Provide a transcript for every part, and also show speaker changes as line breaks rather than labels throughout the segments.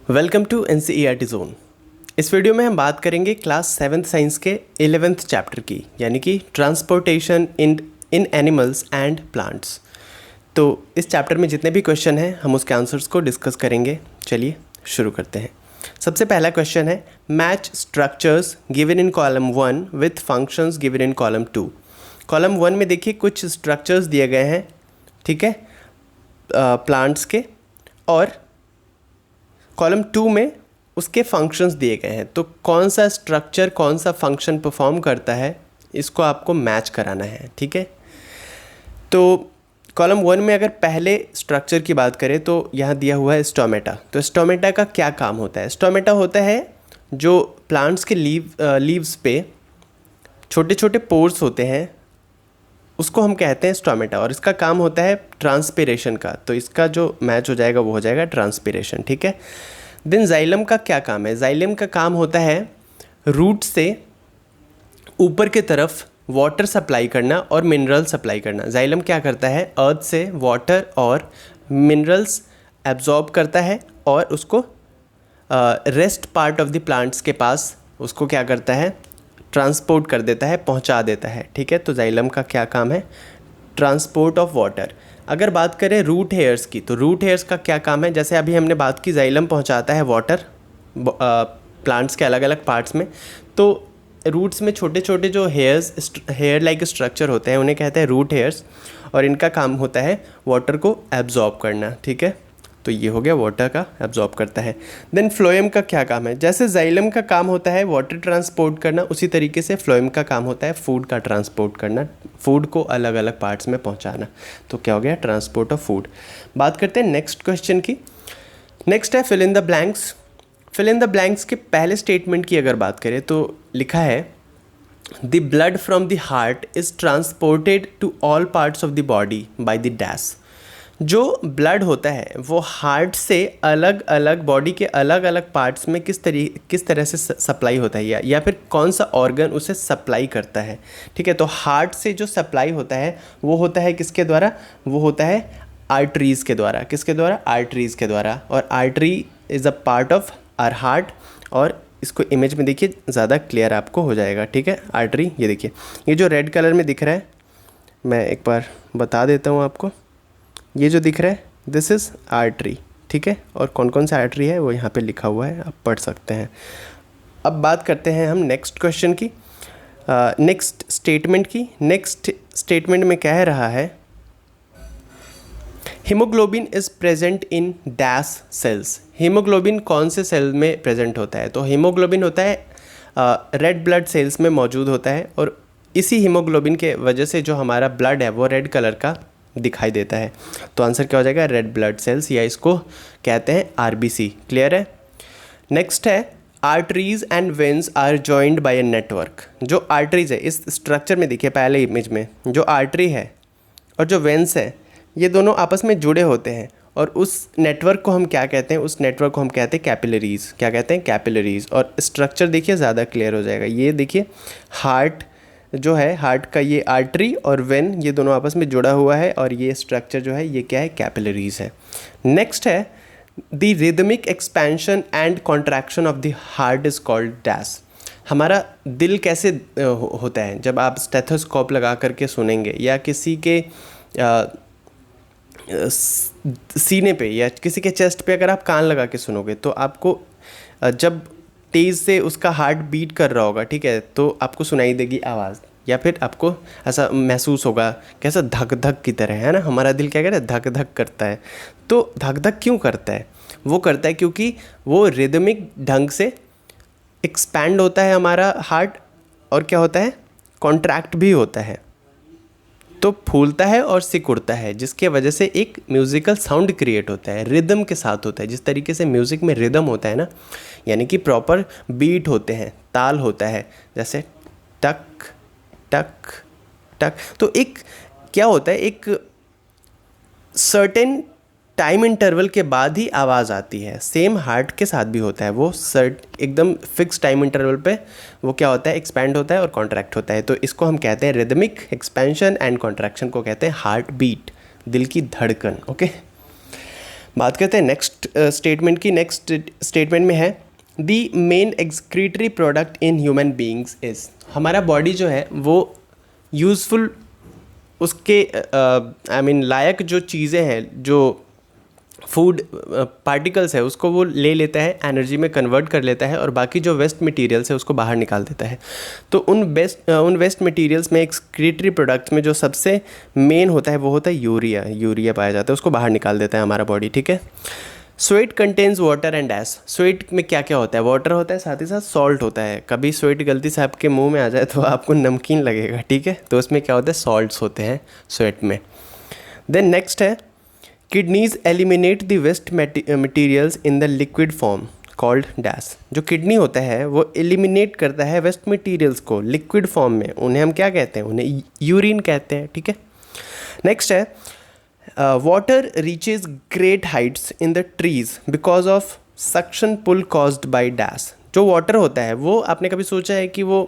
Welcome to NCERT zone. इस video में हम बात करेंगे क्लास 7th साइंस के 11th चैप्टर की, यानी कि transportation in animals and plants. तो इस चैप्टर में जितने भी क्वेश्चन हैं हम उसके आंसर्स को डिस्कस करेंगे। चलिए शुरू करते हैं। सबसे पहला क्वेश्चन है, match structures given in column 1 with functions given in column 2। Column 1 में देखिए कुछ स्ट्रक्चर्स दिए गए हैं, ठीक है, प्लांट्स के, और कॉलम 2 में उसके फंक्शंस दिए गए हैं। तो कौन सा स्ट्रक्चर कौन सा फंक्शन परफॉर्म करता है, इसको आपको मैच कराना है, ठीक है। तो कॉलम 1 में अगर पहले स्ट्रक्चर की बात करें तो यहाँ दिया हुआ है स्टोमेटा। तो स्टोमेटा का क्या काम होता है? स्टोमेटा होता है जो प्लांट्स के लीव्स पे छोटे छोटे पोर्स होते हैं, उसको हम कहते हैं स्टोमेटा, और इसका काम होता है ट्रांसपिरेशन का। तो इसका जो मैच हो जाएगा वो हो जाएगा ट्रांसपिरेशन, ठीक है। देन जाइलम का क्या काम है? जाइलम का काम होता है रूट से ऊपर की तरफ वाटर सप्लाई करना और मिनरल सप्लाई करना। जाइलम क्या करता है? अर्थ से वाटर और मिनरल्स एब्जॉर्ब करता है और उसको rest part of the plants के पास उसको क्या करता है? ट्रांसपोर्ट कर देता है, पहुंचा देता है, ठीक है। तो जाइलम का क्या काम है? Transport of water. अगर बात करें रूट हेयर्स की, तो रूट हेयर्स का क्या काम है? जैसे अभी हमने बात की, जाइलम पहुंचाता है वाटर प्लांट्स के अलग अलग पार्ट्स में। तो रूट्स में छोटे छोटे जो हेयर लाइक स्ट्रक्चर होते हैं उन्हें कहते हैं रूट हेयर्स, और इनका काम होता है वाटर को एब्जॉर्ब करना, ठीक है। तो ये हो गया, वाटर का एब्जॉर्ब करता है। देन फ्लोएम का क्या काम है? जैसे जाइलम का काम होता है वाटर ट्रांसपोर्ट करना, उसी तरीके से फ्लोएम का काम होता है फूड का ट्रांसपोर्ट करना, फूड को अलग अलग पार्ट्स में पहुंचाना। तो क्या हो गया? Transport of food. बात करते हैं नेक्स्ट क्वेश्चन की। नेक्स्ट है fill in the blanks. Fill in the blanks के पहले स्टेटमेंट की अगर बात करें तो लिखा है, the blood from the heart is transported to all parts of the body by the dash. जो ब्लड होता है वो हार्ट से अलग अलग बॉडी के अलग अलग पार्ट्स में किस तरह से सप्लाई होता है, या फिर कौन सा ऑर्गन उसे सप्लाई करता है, ठीक है। तो हार्ट से जो सप्लाई होता है वो होता है किसके द्वारा? वो होता है आर्टरीज़ के द्वारा। किसके द्वारा? आर्टरीज़ के द्वारा। और artery is a part of our heart, और इसको इमेज में देखिए ज़्यादा क्लियर आपको हो जाएगा, ठीक है। आर्टरी, ये देखिए, ये जो रेड कलर में दिख रहा है, मैं एक बार बता देता हूँ आपको। ये जो दिख रहा है दिस इज़ आर्टरी, ठीक है। और कौन कौन सा आर्टरी है वो यहाँ पे लिखा हुआ है, आप पढ़ सकते हैं। अब बात करते हैं हम नेक्स्ट क्वेश्चन की, नेक्स्ट स्टेटमेंट की। नेक्स्ट स्टेटमेंट में कह रहा है, haemoglobin is present in dash cells. Haemoglobin कौन से सेल में प्रेजेंट होता है? तो हीमोग्लोबिन होता है रेड ब्लड सेल्स में मौजूद होता है, और इसी हीमोग्लोबिन के वजह से जो हमारा ब्लड है वो रेड कलर का दिखाई देता है। तो आंसर क्या हो जाएगा? रेड ब्लड सेल्स, या इसको कहते हैं आरबीसी। क्लियर है? नेक्स्ट है, arteries and veins are joined by a network. जो आर्टरीज है, इस स्ट्रक्चर में देखिए पहले इमेज में, जो आर्टरी है और जो वेन्स है ये दोनों आपस में जुड़े होते हैं, और उस नेटवर्क को हम क्या कहते हैं? उस नेटवर्क को हम कहते हैं कैपिलरीज। क्या कहते हैं? कैपिलरीज। और स्ट्रक्चर देखिए ज़्यादा क्लियर हो जाएगा। ये देखिए हार्ट जो है, हार्ट का ये आर्टरी और वेन, ये दोनों आपस में जुड़ा हुआ है, और ये स्ट्रक्चर जो है ये क्या है? कैपिलरीज है। नेक्स्ट है, the rhythmic expansion and contraction of the heart is called dash. हमारा दिल कैसे होता है? जब आप स्टेथोस्कोप लगा करके सुनेंगे, या किसी के सीने पे या किसी के चेस्ट पे अगर आप कान लगा के सुनोगे, तो आपको जब तेज़ से उसका हार्ट बीट कर रहा होगा, ठीक है, तो आपको सुनाई देगी आवाज़, या फिर आपको ऐसा महसूस होगा कैसा धक धक की तरह, है ना। हमारा दिल क्या कहता है? धक धक करता है। तो धक धक क्यों करता है? वो करता है क्योंकि वो रिदमिक ढंग से एक्सपैंड होता है हमारा हार्ट, और क्या होता है? कॉन्ट्रैक्ट भी होता है। तो फूलता है और सिकुड़ता है, जिसके वजह से एक म्यूज़िकल साउंड क्रिएट होता है, रिदम के साथ होता है। जिस तरीके से म्यूज़िक में रिदम होता है ना, यानी कि प्रॉपर बीट होते हैं, ताल होता है, जैसे टक टक टक। तो एक क्या होता है, एक सर्टेन टाइम इंटरवल के बाद ही आवाज़ आती है। सेम हार्ट के साथ भी होता है, वो एकदम फिक्स टाइम इंटरवल पे वो क्या होता है? एक्सपैंड होता है और कॉन्ट्रैक्ट होता है। तो इसको हम कहते हैं रिदमिक एक्सपेंशन एंड कॉन्ट्रैक्शन को कहते हैं हार्ट बीट, दिल की धड़कन। ओके, बात करते हैं नेक्स्ट स्टेटमेंट की। नेक्स्ट स्टेटमेंट में है the main excretory product in human beings is. हमारा बॉडी जो है वो यूज़फुल उसके आई मीन लायक जो चीज़ें हैं, जो फूड पार्टिकल्स है उसको वो ले लेता है, एनर्जी में कन्वर्ट कर लेता है और बाकी जो वेस्ट मटेरियल्स है उसको बाहर निकाल देता है। तो उन वेस्ट मटेरियल्स में एक्सक्रीटरी प्रोडक्ट्स में जो सबसे मेन होता है वो होता है यूरिया। यूरिया पाया जाता है, उसको बाहर निकाल देता है हमारा बॉडी, ठीक है। Sweat contains water and S. Sweat में क्या क्या होता है? वाटर होता है, साथ ही साथ सॉल्ट होता है। कभी स्वेट गलती से आपके मुंह में आ जाए तो आपको नमकीन लगेगा, ठीक है। तो उसमें क्या होता है? सॉल्ट्स होते हैं स्वेट में। देन नेक्स्ट है kidneys eliminate the waste materials in the liquid form called dash. जो किडनी होता है वो एलिमिनेट करता है वेस्ट मटेरियल्स को लिक्विड फॉर्म में। उन्हें हम क्या कहते हैं? उन्हें यूरिन कहते हैं, ठीक है। नेक्स्ट है water reaches great heights in the trees because of suction pull caused by dash. जो वाटर होता है वो आपने कभी सोचा है कि वो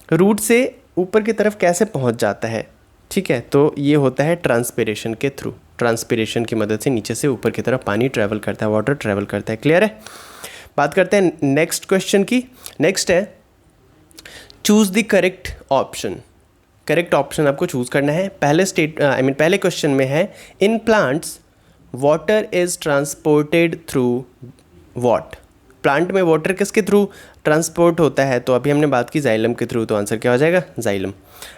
रूट से ऊपर की तरफ कैसे पहुंच जाता है? ठीक है, तो ये होता है ट्रांसपिरेशन के थ्रू। ट्रांसपिरेशन की मदद से नीचे से ऊपर की तरफ पानी ट्रैवल करता है, वाटर ट्रैवल करता है। क्लियर है? बात करते हैं नेक्स्ट क्वेश्चन की। नेक्स्ट है choose the correct option. Correct option आपको चूज करना है। पहले क्वेश्चन में है in plants water is transported through what. Plant में वाटर किसके थ्रू ट्रांसपोर्ट होता है? तो अभी हमने बात की जाइलम के थ्रू, तो आंसर क्या हो जाएगा? जाइलम।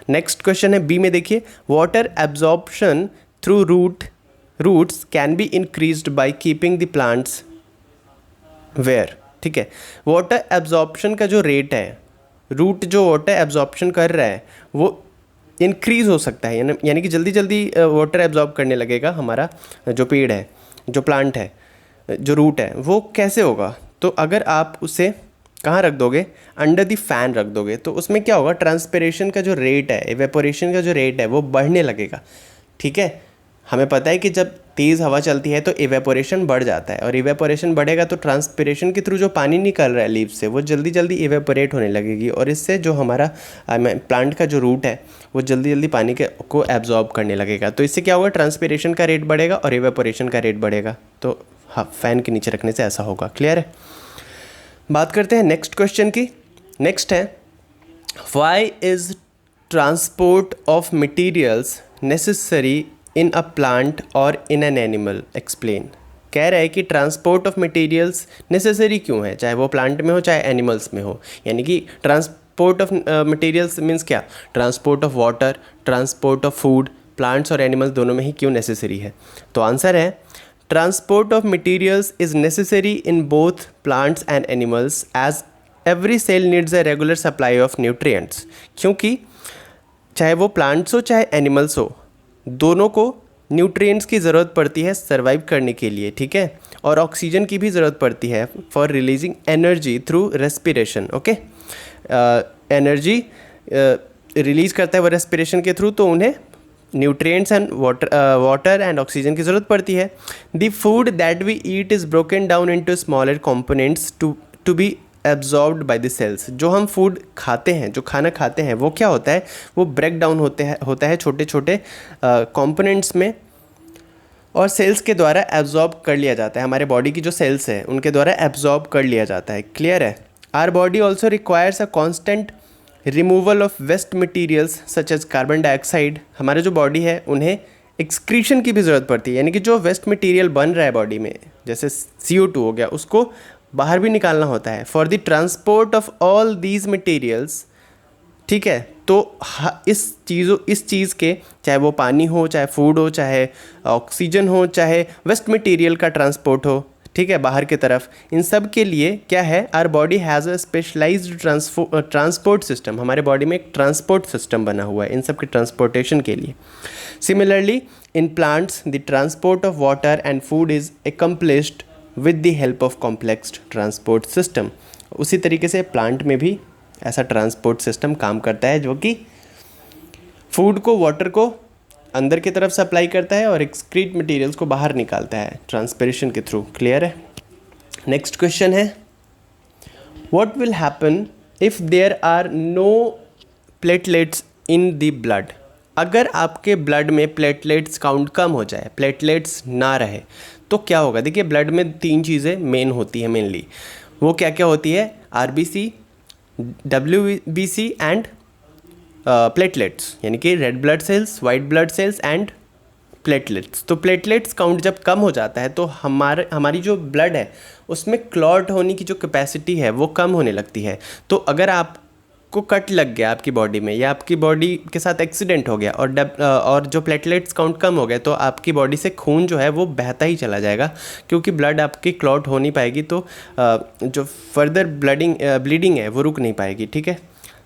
नेक्स्ट क्वेश्चन है बी में, देखिए water absorption through roots can be increased by keeping the plants where. ठीक है, वाटर एब्जॉर्प्शन का जो रेट है, रूट जो वाटर एब्जॉर्प्शन कर रहा है वो इंक्रीज़ हो सकता है, यानी कि जल्दी जल्दी वाटर एब्जॉर्ब करने लगेगा हमारा जो पेड़ है, जो प्लांट है, जो रूट है, वो कैसे होगा? तो अगर आप उसे कहाँ रख दोगे? अंडर द फैन रख दोगे, तो उसमें क्या होगा? ट्रांसपिरेशन का जो रेट है, इवेपोरेशन का जो रेट है वो बढ़ने लगेगा, ठीक है। हमें पता है कि जब तेज़ हवा चलती है तो इवेपोरेशन बढ़ जाता है, और इवेपोरेशन बढ़ेगा तो ट्रांसपिरेशन के थ्रू जो पानी निकल रहा है लीव्स से वो जल्दी जल्दी इवेपोरेट होने लगेगी, और इससे जो हमारा प्लांट का जो रूट है वो जल्दी जल्दी पानी को एब्जॉर्ब करने लगेगा। तो इससे क्या होगा? ट्रांसपिरेशन का रेट बढ़ेगा और इवेपोरेशन का रेट बढ़ेगा। तो हाँ, फैन के नीचे रखने से ऐसा होगा। क्लियर है? बात करते हैं नेक्स्ट क्वेश्चन की। नेक्स्ट है why is transport of materials necessary in a plant और इन एन एनिमल? एक्सप्लेन। कह रहा है कि ट्रांसपोर्ट ऑफ मटेरियल्स नेसेसरी क्यों है, चाहे वो प्लांट में हो चाहे एनिमल्स में हो। यानी कि ट्रांसपोर्ट ऑफ मटेरियल्स मीन्स क्या? Transport of water, transport of food, plants और एनिमल्स दोनों में ही क्यों नेसेसरी है? तो आंसर है transport of materials is necessary in both plants and animals as every cell needs a regular supply of nutrients. क्योंकि चाहे वो प्लांट्स हो चाहे एनिमल्स हो, दोनों को न्यूट्रिएंट्स की ज़रूरत पड़ती है सर्वाइव करने के लिए, ठीक है। और ऑक्सीजन की भी ज़रूरत पड़ती है for releasing energy through respiration. Okay, energy release करता है वो रेस्पिरेशन के थ्रू, तो उन्हें nutrients and water and oxygen की ज़रूरत पड़ती है। The food that we eat is broken down into smaller components to be absorbed by the cells. जो हम फूड खाते हैं, जो खाना खाते हैं, वो क्या होता है? वो ब्रेक डाउन होता है छोटे छोटे कंपोनेंट्स में, और सेल्स के द्वारा एब्जॉर्ब कर लिया जाता है। हमारे बॉडी की जो सेल्स है उनके द्वारा एब्जॉर्ब कर लिया जाता है। क्लियर है? Our body also requires a constant removal of waste materials such as carbon dioxide. हमारे जो बॉडी है उन्हें एक्सक्रीशन की भी ज़रूरत पड़ती है, यानी कि जो वेस्ट मटीरियल बन रहा है बॉडी में, जैसे CO2 हो गया, उसको बाहर भी निकालना होता है for the transport of all these materials. ठीक है, तो इस चीज़ के, चाहे वो पानी हो, चाहे फूड हो, चाहे ऑक्सीजन हो, चाहे वेस्ट मटेरियल का ट्रांसपोर्ट हो, ठीक है, बाहर की तरफ, इन सब के लिए क्या है? Our body has a specialised transport system. हमारे बॉडी में एक ट्रांसपोर्ट सिस्टम बना हुआ है इन सब के ट्रांसपोर्टेशन के लिए। Similarly in plants the transport of water and food is accomplished with the help of complex transport system. उसी तरीके से प्लांट में भी ऐसा ट्रांसपोर्ट सिस्टम काम करता है, जो कि फूड को, वाटर को अंदर की तरफ सप्लाई करता है और एक्सक्रीट मटेरियल्स को बाहर निकालता है ट्रांसपिरेशन के थ्रू। क्लियर है? नेक्स्ट क्वेश्चन है what will happen if there are no platelets in the blood? अगर आपके ब्लड में प्लेटलेट्स काउंट कम हो जाए, प्लेटलेट्स ना रहे, तो क्या होगा, देखिए ब्लड में 3 चीज़ें मेन होती है मेनली, वो क्या क्या होती है, RBC, WBC एंड प्लेटलेट्स, यानी कि red blood sales, white blood sales and platelets. तो प्लेटलेट्स काउंट जब कम हो जाता है तो हमारी जो ब्लड है उसमें क्लॉट होने की जो कैपेसिटी है वो कम होने लगती है। तो अगर आपको कट लग गया आपकी बॉडी में, या आपकी बॉडी के साथ एक्सीडेंट हो गया और जो प्लेटलेट्स काउंट कम हो गए, तो आपकी बॉडी से खून जो है वो बहता ही चला जाएगा, क्योंकि ब्लड आपकी क्लॉट हो नहीं पाएगी, तो जो फर्दर ब्लीडिंग है वो रुक नहीं पाएगी। ठीक है,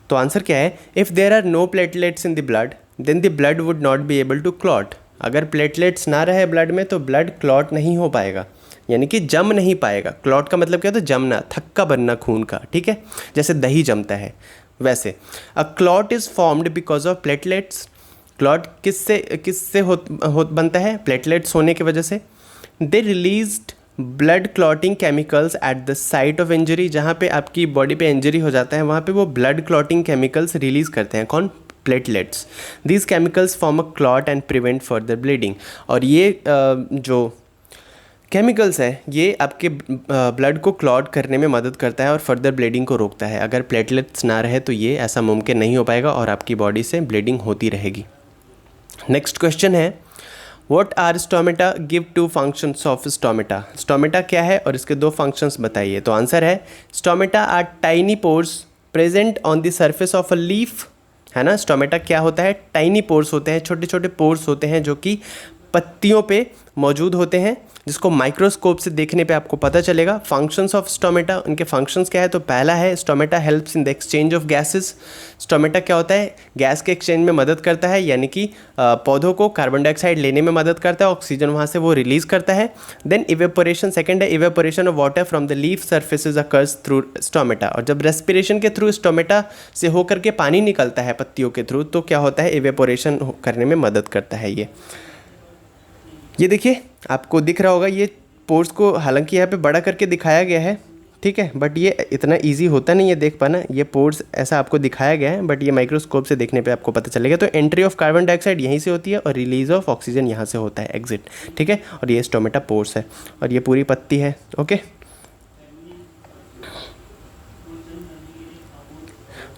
तो आंसर क्या है, if there are no platelets in the blood then the blood would not be able to clot. अगर प्लेटलेट्स ना रहे ब्लड में तो ब्लड क्लॉट नहीं हो पाएगा, यानी कि जम नहीं पाएगा। क्लॉट का मतलब क्या होता है, जमना, थक्का बनना खून का। ठीक है, जैसे दही जमता है वैसे। अ clot is formed because of platelets. Clot किससे बनता है, प्लेटलेट्स होने की वजह से। दे released blood clotting chemicals at the site of injury. जहाँ पे आपकी बॉडी पे इंजरी हो जाता है वहाँ पे वो ब्लड क्लॉटिंग केमिकल्स रिलीज़ करते हैं, कौन, platelets. These chemicals form a clot and prevent further bleeding. और ये जो केमिकल्स है ये आपके ब्लड को क्लॉट करने में मदद करता है और फर्दर ब्लीडिंग को रोकता है। अगर प्लेटलेट्स ना रहे तो ये ऐसा मुमकिन नहीं हो पाएगा और आपकी बॉडी से ब्लीडिंग होती रहेगी। नेक्स्ट क्वेश्चन है, what are stomata, give 2 functions of stomata. Stomata क्या है और इसके 2 फंक्शंस बताइए। तो आंसर है, stomata are tiny pores present on the surface of a leaf, है ना। स्टोमेटा क्या होता है, टाइनी पोर्स होते हैं, छोटे छोटे पोर्स होते हैं जो कि पत्तियों पे मौजूद होते हैं, जिसको माइक्रोस्कोप से देखने पे आपको पता चलेगा। फंक्शंस ऑफ स्टोमेटा, उनके फंक्शंस क्या है, तो पहला है stomata helps in the exchange of gases. Stomata क्या होता है, गैस के एक्सचेंज में मदद करता है, यानी कि पौधों को कार्बन डाइऑक्साइड लेने में मदद करता है, ऑक्सीजन वहाँ से वो रिलीज करता है। देन इवेपोरेशन, सेकेंड है evaporation of water from the leaf surfaces occurs through stomata. और जब रेस्पिरेशन के थ्रू स्टोमेटा से होकर के पानी निकलता है पत्तियों के थ्रू, तो क्या होता है, इवेपोरेशन करने में मदद करता है ये देखिए आपको दिख रहा होगा, ये पोर्स को हालांकि यहाँ पे बड़ा करके दिखाया गया है, ठीक है, बट ये इतना इजी होता नहीं है देख पाना। ये पोर्स ऐसा आपको दिखाया गया है, बट ये माइक्रोस्कोप से देखने पे आपको पता चलेगा। तो एंट्री ऑफ कार्बन डाइऑक्साइड यहीं से होती है और रिलीज ऑफ ऑक्सीजन यहाँ से होता है, एग्जिट। ठीक है, और ये स्टोमेटा पोर्स है और ये पूरी पत्ती है। ओके,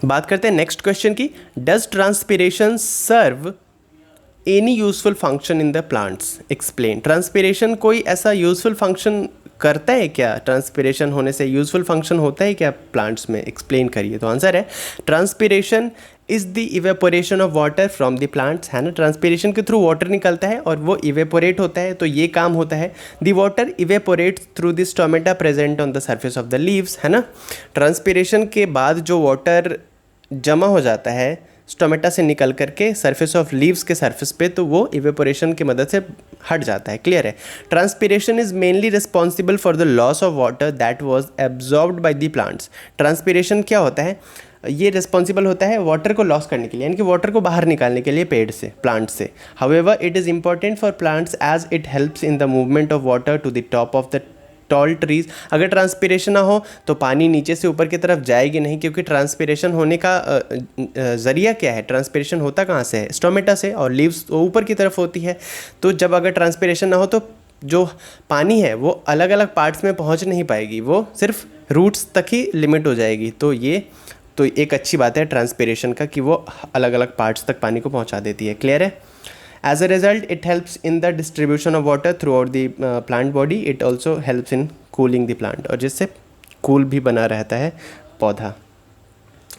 बात करते हैं नेक्स्ट क्वेश्चन की। Does transpiration serve any useful function in the plants, explain. Transpiration कोई ऐसा यूजफुल फंक्शन करता है क्या, ट्रांसपिरेशन होने से यूजफुल फंक्शन होता है क्या प्लांट्स में, एक्सप्लेन करिए। तो आंसर है, transpiration is the evaporation of water from the plants, है ना। ट्रांसपिरेशन के थ्रू वाटर निकलता है और वो इवेपोरेट होता है, तो ये काम होता है। The water evaporates through the stomata present on the surface of the leaves, है ना। ट्रांसपिरेशन के बाद जो वाटर जमा हो जाता है स्टोमेटा से निकल करके सरफेस ऑफ लीव्स के सरफेस पे, तो वो इवेपोरेशन की मदद से हट जाता है। क्लियर है। Transpiration is mainly responsible for the loss of water that was absorbed by the plants. Transpiration क्या होता है, ये रिस्पॉन्सिबल होता है वाटर को लॉस करने के लिए, यानी कि वाटर को बाहर निकालने के लिए पेड़ से, प्लांट से। However it is important for plants as it helps in the movement of water to the top of the tall trees. अगर ट्रांसपिरेशन ना हो तो पानी नीचे से ऊपर की तरफ जाएगी नहीं, क्योंकि ट्रांसपिरेशन होने का ज़रिया क्या है, ट्रांसपिरेशन होता कहाँ से है, स्टोमेटा से, और लीव्स ऊपर की तरफ होती है। तो जब अगर ट्रांसपिरेशन ना हो तो जो पानी है वो अलग अलग पार्ट्स में पहुँच नहीं पाएगी, वो सिर्फ रूट्स तक ही लिमिट हो जाएगी। तो ये तो एक अच्छी बात है ट्रांसपिरेशन का कि वो अलग अलग पार्ट्स तक पानी को पहुँचा देती है। क्लियर है। As a result, it helps in the distribution of water throughout the plant body. It also helps in cooling the plant, और जिससे कूल भी बना रहता है पौधा।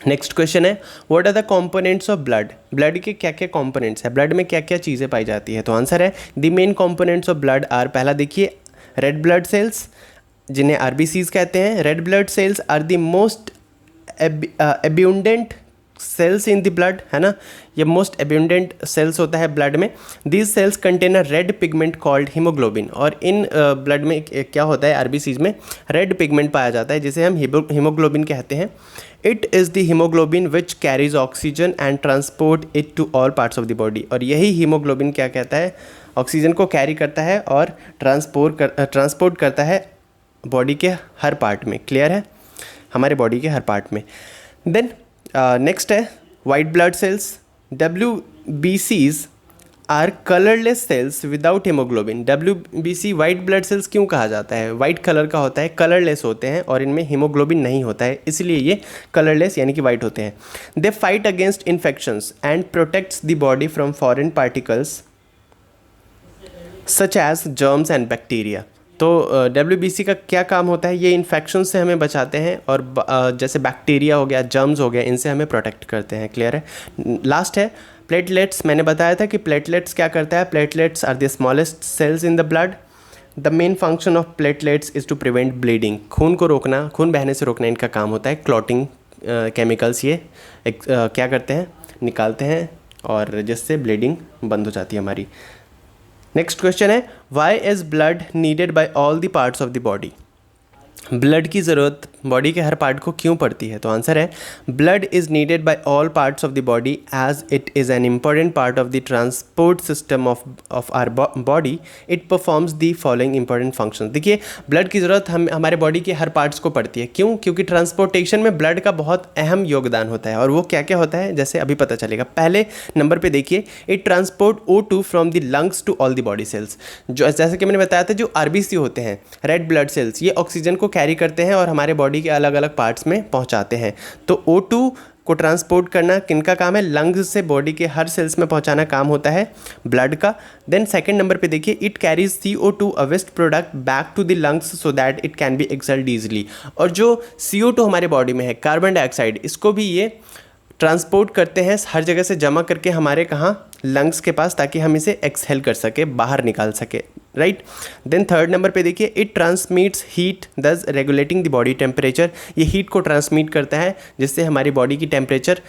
नेक्स्ट क्वेश्चन है, what are the components of blood. Blood के क्या क्या कंपोनेंट्स है, ब्लड में क्या क्या चीज़ें पाई जाती है। तो आंसर है, the main components of blood are, पहला देखिए रेड ब्लड सेल्स, जिन्हें RBCs कहते हैं। Red blood cells are the most abundant cells in the blood, है ना। ये मोस्ट एब्यूंडेंट सेल्स होता है ब्लड में। These cells contain a red pigment called haemoglobin. और इन ब्लड में क्या होता है, RBCs में रेड पिगमेंट पाया जाता है जिसे हम हीमोग्लोबिन कहते हैं। It is the haemoglobin which carries oxygen and transport it to all parts of the body. और यही हीमोग्लोबिन क्या कहता है, ऑक्सीजन को कैरी करता है और ट्रांसपोर्ट करता है बॉडी के हर पार्ट में। क्लियर है, हमारे बॉडी के हर पार्ट में। देन नेक्स्ट है white blood cells. WBCs are colourless cells without haemoglobin. WBC white blood cells क्यों कहा जाता है? वाइट कलर का होता है, कलरलेस होते हैं और इनमें हीमोग्लोबिन नहीं होता है, इसलिए ये कलरलेस यानी कि वाइट होते हैं। They fight against infections and protects the body from foreign particles such as germs and bacteria. तो WBC का क्या काम होता है? ये इन्फेक्शन से हमें बचाते हैं और जैसे बैक्टीरिया हो गया, जर्म्स हो गया, इनसे हमें प्रोटेक्ट करते हैं। क्लियर है? लास्ट है प्लेटलेट्स। मैंने बताया था कि प्लेटलेट्स क्या करता है। Platelets are the smallest cells in the blood. The main function of platelets is to prevent bleeding. खून को रोकना, खून बहने से रोकना इनका काम होता है। क्लॉटिंग केमिकल्स ये क्या करते हैं, निकालते हैं और जिससे ब्लीडिंग बंद हो जाती है हमारी। नेक्स्ट क्वेश्चन है, why is blood needed by all the parts of the body? Blood की ज़रूरत बॉडी के हर पार्ट को क्यों पड़ती है? तो आंसर है, blood is needed by all parts of the body as it is an important part of the transport system of our body. It performs the following important function. देखिए, blood की ज़रूरत हमारे बॉडी के हर parts को पड़ती है। क्यों? क्योंकि ट्रांसपोर्टेशन में ब्लड का बहुत अहम योगदान होता है। और वो क्या क्या होता है, जैसे अभी पता चलेगा। पहले नंबर पर देखिए, it transport O2 from the lungs to all the body cells. जो जैसे कि मैंने बताया था, जो RBC होते हैं, रेड ब्लड सेल्स, ये ऑक्सीजन को कैरी करते हैं और हमारे बॉडी के अलग अलग पार्ट्स में पहुंचाते हैं। तो O2 को ट्रांसपोर्ट करना किनका काम है? लंग्स से बॉडी के हर सेल्स में पहुंचाना काम होता है ब्लड का। देन सेकंड नंबर पे देखिए, it carries CO2 a waste product back to the lungs so that it can be exhaled easily. और जो CO2 हमारे बॉडी में है, कार्बन डाइऑक्साइड, इसको भी ये ट्रांसपोर्ट करते हैं हर जगह से जमा करके हमारे कहाँ, लंग्स के पास, ताकि हम इसे एक्सहेल कर सके, बाहर निकाल सके। राइट। देन थर्ड नंबर पे देखिए, इट ट्रांसमिट्स हीट दस रेगुलेटिंग द बॉडी टेम्परेचर। ये हीट को ट्रांसमिट करता है जिससे हमारी बॉडी की टेम्परेचर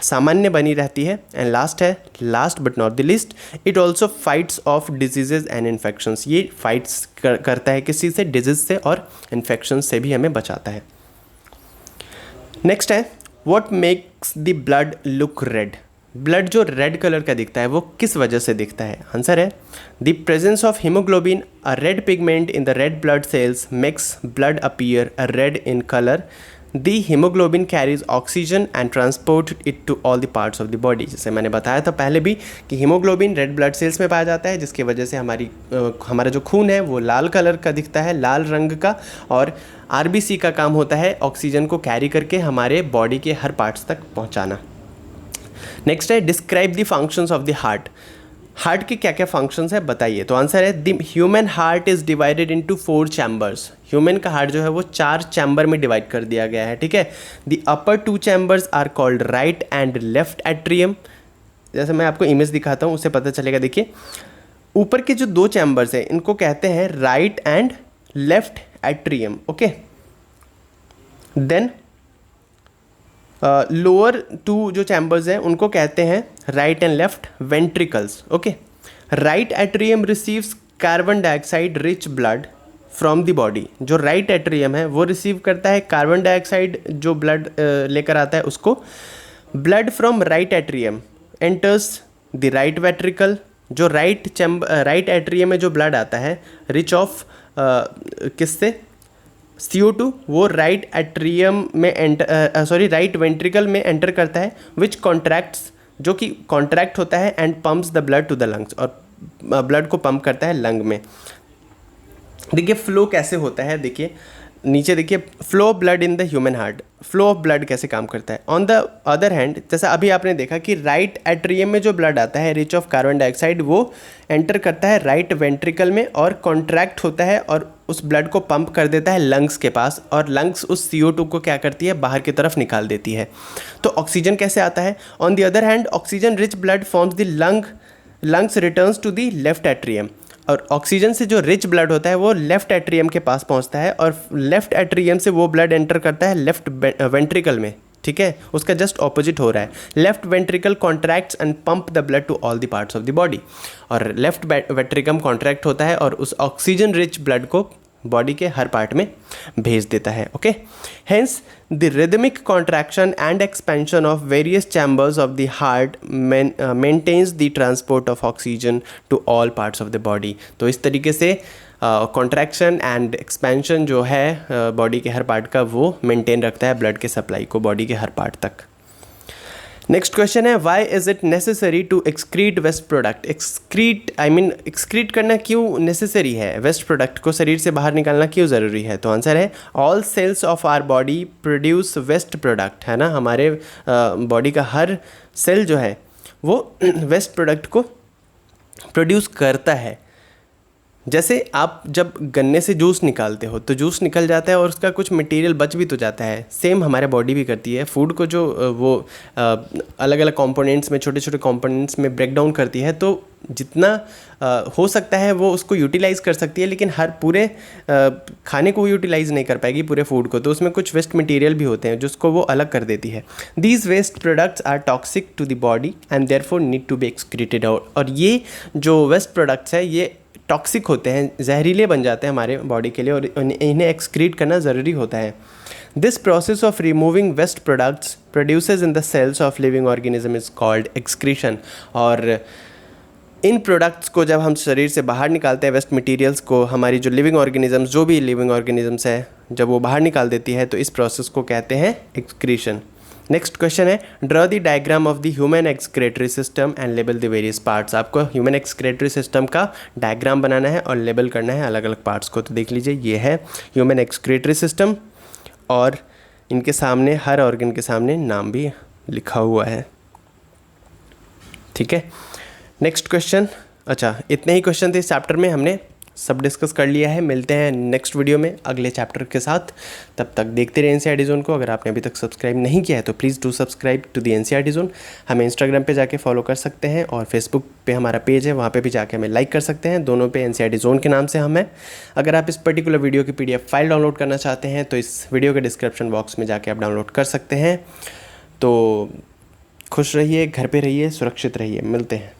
सामान्य बनी रहती है। एंड लास्ट है, last but not the list, it also fights of diseases and infections. ये फाइट्स करता है किसी से, डिजीज से और इन्फेक्शन से भी हमें बचाता है। नेक्स्ट है, what makes the blood look red? Blood जो रेड कलर का दिखता है वो किस वजह से दिखता है? आंसर है, the presence of haemoglobin, a red pigment in the red blood cells makes blood appear a red in colour. The haemoglobin carries oxygen and transport it to all the parts of the body. जैसे मैंने बताया था पहले भी कि haemoglobin red blood sales में पाया जाता है, जिसकी वजह से हमारा जो खून है वो लाल कलर का दिखता है, लाल रंग का। और RBC का काम होता है ऑक्सीजन को कैरी करके हमारे बॉडी के हर पार्ट्स तक पहुंचाना। नेक्स्ट है, describe the functions of the heart. Heart के क्या क्या फंक्शंस है बताइए? तो आंसर है, the human heart is divided into 4 chambers. Human का हार्ट जो है वो 4 चैम्बर में डिवाइड कर दिया गया है। ठीक है। The upper 2 chambers are called right and left atrium. जैसे मैं आपको इमेज दिखाता हूँ उससे पता चलेगा। देखिए, ऊपर के जो 2 चैम्बर्स हैं इनको कहते हैं right and left atrium. Okay. Then lower 2 जो चैम्बर्स हैं उनको कहते हैं right and left ventricles. Okay. Right atrium receives carbon dioxide rich blood from the body. जो राइट एट्रियम है वो रिसीव करता है कार्बन डाइऑक्साइड, जो ब्लड लेकर आता है उसको। Blood from right atrium enters the right ventricle. जो राइट एट्रियम में जो ब्लड आता है रिच ऑफ किससे, CO2, वो राइट एट्रियम में राइट वेंट्रिकल में एंटर करता है, विच कॉन्ट्रैक्ट्स, जो कि कॉन्ट्रैक्ट होता है, and pumps the blood to the lungs, और ब्लड को पंप करता है लंग में। देखिए फ्लो कैसे होता है, देखिए नीचे देखिए, flow blood in the human heart. Flow of blood कैसे काम करता है? ऑन द अदर हैंड, जैसा अभी आपने देखा कि राइट एट्रियम में जो ब्लड आता है रिच ऑफ कार्बन डाइऑक्साइड, वो एंटर करता है राइट वेंट्रिकल में और कॉन्ट्रैक्ट होता है और उस ब्लड को पंप कर देता है लंग्स के पास, और लंग्स उस CO2 को क्या करती है, बाहर की तरफ निकाल देती है। तो ऑक्सीजन कैसे आता है? On the other hand, oxygen rich blood forms the lungs returns to the left atrium. और ऑक्सीजन से जो रिच ब्लड होता है वो लेफ्ट एट्रियम के पास पहुंचता है, और लेफ्ट एट्रियम से वो ब्लड एंटर करता है लेफ्ट वेंट्रिकल में। ठीक है, उसका जस्ट ऑपोजिट हो रहा है। Left ventricle contracts and pump the blood to all the parts of the body. और लेफ्ट वेंट्रिकम कॉन्ट्रैक्ट होता है और उस ऑक्सीजन रिच ब्लड को बॉडी के हर पार्ट में भेज देता है। Okay. Hence the rhythmic contraction and expansion of various chambers of the heart maintains the transport of oxygen to all parts of the body. तो इस तरीके से कॉन्ट्रैक्शन एंड एक्सपेंशन जो है बॉडी के हर पार्ट का, वो मेंटेन रखता है ब्लड के सप्लाई को बॉडी के हर पार्ट तक। नेक्स्ट क्वेश्चन है, why is it necessary to excrete waste product. Excrete करना क्यों नेसेसरी है, वेस्ट प्रोडक्ट को शरीर से बाहर निकालना क्यों ज़रूरी है। तो आंसर है, all cells of our body produce waste product, है ना। हमारे बॉडी का हर सेल जो है वो वेस्ट प्रोडक्ट को प्रोड्यूस करता है। जैसे आप जब गन्ने से जूस निकालते हो तो जूस निकल जाता है और उसका कुछ मटेरियल बच भी तो जाता है, सेम हमारे बॉडी भी करती है। फूड को जो वो अलग अलग कंपोनेंट्स में, छोटे छोटे कंपोनेंट्स में ब्रेक डाउन करती है, तो जितना हो सकता है वो उसको यूटिलाइज़ कर सकती है, लेकिन हर पूरे खाने को यूटिलाइज़ नहीं कर पाएगी, पूरे फूड को। तो उसमें कुछ वेस्ट मटेरियल भी होते हैं जिसको वो अलग कर देती है। These waste products are toxic to the body and therefore need to be excreted out. और ये जो वेस्ट प्रोडक्ट्स है ये टॉक्सिक होते हैं, जहरीले बन जाते हैं हमारे बॉडी के लिए, और इन्हें एक्सक्रीट करना ज़रूरी होता है। This process of removing waste products produces in the cells of living organism is called excretion. और इन प्रोडक्ट्स को जब हम शरीर से बाहर निकालते हैं, वेस्ट मटेरियल्स को, हमारी जो लिविंग ऑर्गेनिजम्स, जो भी लिविंग ऑर्गेनिजम्स है, जब वो बाहर निकाल देती है, तो इस प्रोसेस को कहते हैं एक्सक्रीशन। नेक्स्ट क्वेश्चन है, draw the diagram of the human excretory system and label the various parts. आपको ह्यूमन एक्सक्रेटरी सिस्टम का डायग्राम बनाना है और लेबल करना है अलग अलग पार्ट्स को। तो देख लीजिए, ये है ह्यूमन एक्सक्रेटरी सिस्टम और इनके सामने, हर ऑर्गन के सामने नाम भी लिखा हुआ है। ठीक है, नेक्स्ट क्वेश्चन। अच्छा, इतने ही क्वेश्चन थे इस चैप्टर में, हमने सब डिस्कस कर लिया है। मिलते हैं नेक्स्ट वीडियो में अगले चैप्टर के साथ। तब तक देखते रहे एनसीईआरटी जोन को। अगर आपने अभी तक सब्सक्राइब नहीं किया है तो please do subscribe to the NCERT zone. हमें इंस्टाग्राम पे जाके फॉलो कर सकते हैं और फेसबुक पे हमारा पेज है, वहाँ पे भी जाके हमें लाइक कर सकते हैं। दोनों पे एनसीईआरटी जोन के नाम से हम हैं। अगर आप इस पर्टिकुलर वीडियो की PDF फाइल डाउनलोड करना चाहते हैं तो इस वीडियो के डिस्क्रिप्शन बॉक्स में जाके आप डाउनलोड कर सकते हैं। तो खुश रहिए, घर पे रहिए, सुरक्षित रहिए। मिलते हैं।